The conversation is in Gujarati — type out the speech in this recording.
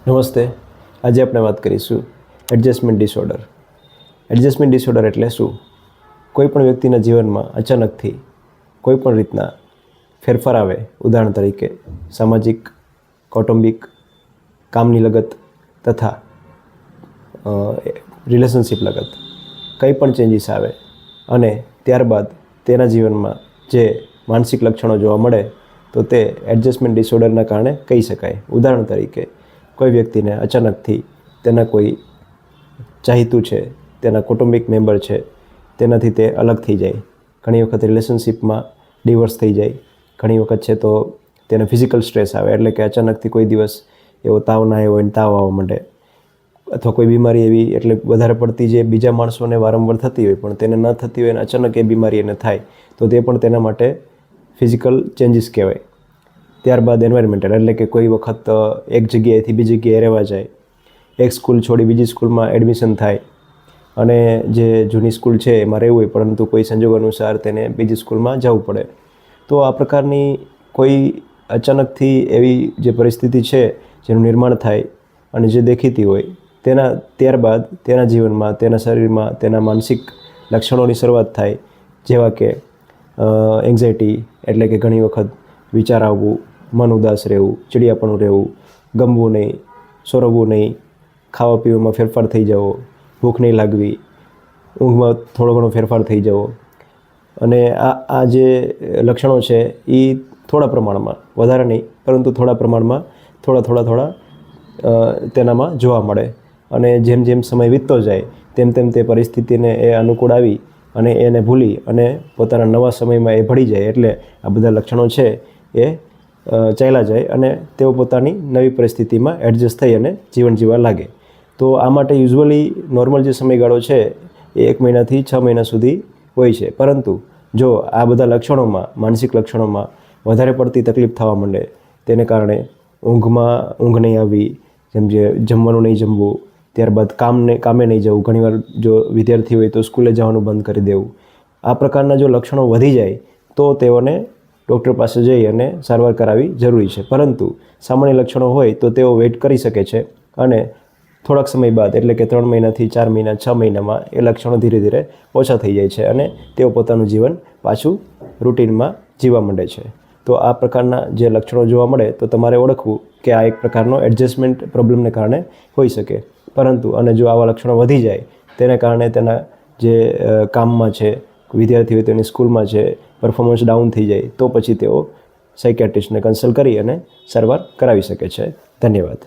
નમસ્તે. આજે આપણે વાત કરીશું એડજસ્ટમેન્ટ ડિસઓર્ડર. એડજસ્ટમેન્ટ ડિસઓર્ડર એટલે શું? કોઈપણ વ્યક્તિના જીવનમાં અચાનકથી કોઈપણ રીતના ફેરફાર આવે, ઉદાહરણ તરીકે સામાજિક, કૌટુંબિક, કામની લગત તથા રિલેશનશિપ લગત કંઈ પણ ચેન્જીસ આવે અને ત્યારબાદ તેના જીવનમાં જે માનસિક લક્ષણો જોવા મળે તો તે એડજસ્ટમેન્ટ ડિસઓર્ડરના કારણે કહી શકાય. ઉદાહરણ તરીકે કોઈ વ્યક્તિને અચાનકથી તેના કોઈ ચાહીતું છે, તેના કૌટુંબિક મેમ્બર છે, તેનાથી તે અલગ થઈ જાય. ઘણી વખત રિલેશનશિપમાં ડિવોર્સ થઈ જાય. ઘણી વખત છે તો તેને ફિઝિકલ સ્ટ્રેસ આવે, એટલે કે અચાનકથી કોઈ દિવસ એવો તાવ ના આવ્યો હોય ને તાવ આવવા માંડે, અથવા કોઈ બીમારી એવી એટલે વધારે પડતી જે બીજા માણસોને વારંવાર થતી હોય પણ તેને ન થતી હોય અને અચાનક એ બીમારી એને થાય તો તે પણ તેના માટે ફિઝિકલ ચેન્જીસ કહેવાય. ત્યારબાદ એન્વાયરમેન્ટલ, એટલે કે કોઈ વખત એક જગ્યાએથી બીજી જગ્યાએ રહેવા જાય, એક સ્કૂલ છોડી બીજી સ્કૂલમાં એડમિશન થાય અને જે જૂની સ્કૂલ છે એમાં રહેવું હોય પરંતુ કોઈ સંજોગ અનુસાર તેને બીજી સ્કૂલમાં જવું પડે. તો આ પ્રકારની કોઈ અચાનકથી એવી જે પરિસ્થિતિ છે જેનું નિર્માણ થાય અને જે દેખીતી હોય ત્યારબાદ તેના જીવનમાં, તેના શરીરમાં, તેના માનસિક લક્ષણોની શરૂઆત થાય, જેવા કે એન્ઝાયટી, એટલે કે ઘણી વખત વિચાર આવવું, મન ઉદાસ રહેવું, ચીડિયાપણું રહેવું, ગમવું નહીં, સોરવવું નહીં, ખાવા પીવામાં ફેરફાર થઈ જવો, ભૂખ નહીં લાગવી, ઊંઘમાં થોડો ઘણો ફેરફાર થઈ જવો. અને આ જે લક્ષણો છે એ થોડા પ્રમાણમાં, વધારે નહીં પરંતુ થોડા પ્રમાણમાં થોડા તેનામાં જોવા મળે. અને જેમ જેમ સમય વીતતો જાય તેમ તેમ તે પરિસ્થિતિને એ અનુકૂળ આવી અને એને ભૂલી અને પોતાના નવા સમયમાં એ ભળી જાય. એટલે આ બધા લક્ષણો છે એ ચાલ્યા જાય અને તેઓ પોતાની નવી પરિસ્થિતિમાં એડજસ્ટ થઈ અને જીવન જીવવા લાગે. તો આ માટે યુઝ્યુઅલી નોર્મલ જે સમયગાળો છે એ 1 મહિનાથી 6 મહિના સુધી હોય છે. પરંતુ જો આ બધા લક્ષણોમાં, માનસિક લક્ષણોમાં વધારે પડતી તકલીફ થવા માંડે, તેને કારણે ઊંઘ નહીં આવવી, જેમ જે જમવાનું નહીં જમવું, ત્યારબાદ કામે નહીં જવું, ઘણીવાર જો વિદ્યાર્થી હોય તો સ્કૂલે જવાનું બંધ કરી દેવું, આ પ્રકારના જો લક્ષણો વધી જાય તો તેઓને ડૉક્ટર પાસે જઈ અને સારવાર કરાવવી જરૂરી છે. પરંતુ સામાન્ય લક્ષણો હોય તો તેઓ વેઇટ કરી શકે છે અને થોડાક સમય બાદ, એટલે કે 3 મહિનાથી 4 મહિના, 6 મહિનામાં એ લક્ષણો ધીરે ધીરે ઓછા થઈ જાય છે અને તેઓ પોતાનું જીવન પાછું રૂટિનમાં જીવવા માંડે છે. તો આ પ્રકારના જે લક્ષણો જોવા મળે તો તમારે ઓળખવું કે આ એક પ્રકારનો એડજસ્ટમેન્ટ પ્રોબ્લેમને કારણે હોઈ શકે. પરંતુ અને જો આવા લક્ષણો વધી જાય તેને કારણે તેના જે કામમાં છે, વિદ્યાર્થી હોય તેની સ્કૂલમાં છે, પરફોર્મન્સ ડાઉન થઈ જાય તો પછી તેઓ સાયકિયાટ્રિસ્ટને કન્સલ્ટ કરી અને સારવાર કરાવી શકે છે. ધન્યવાદ.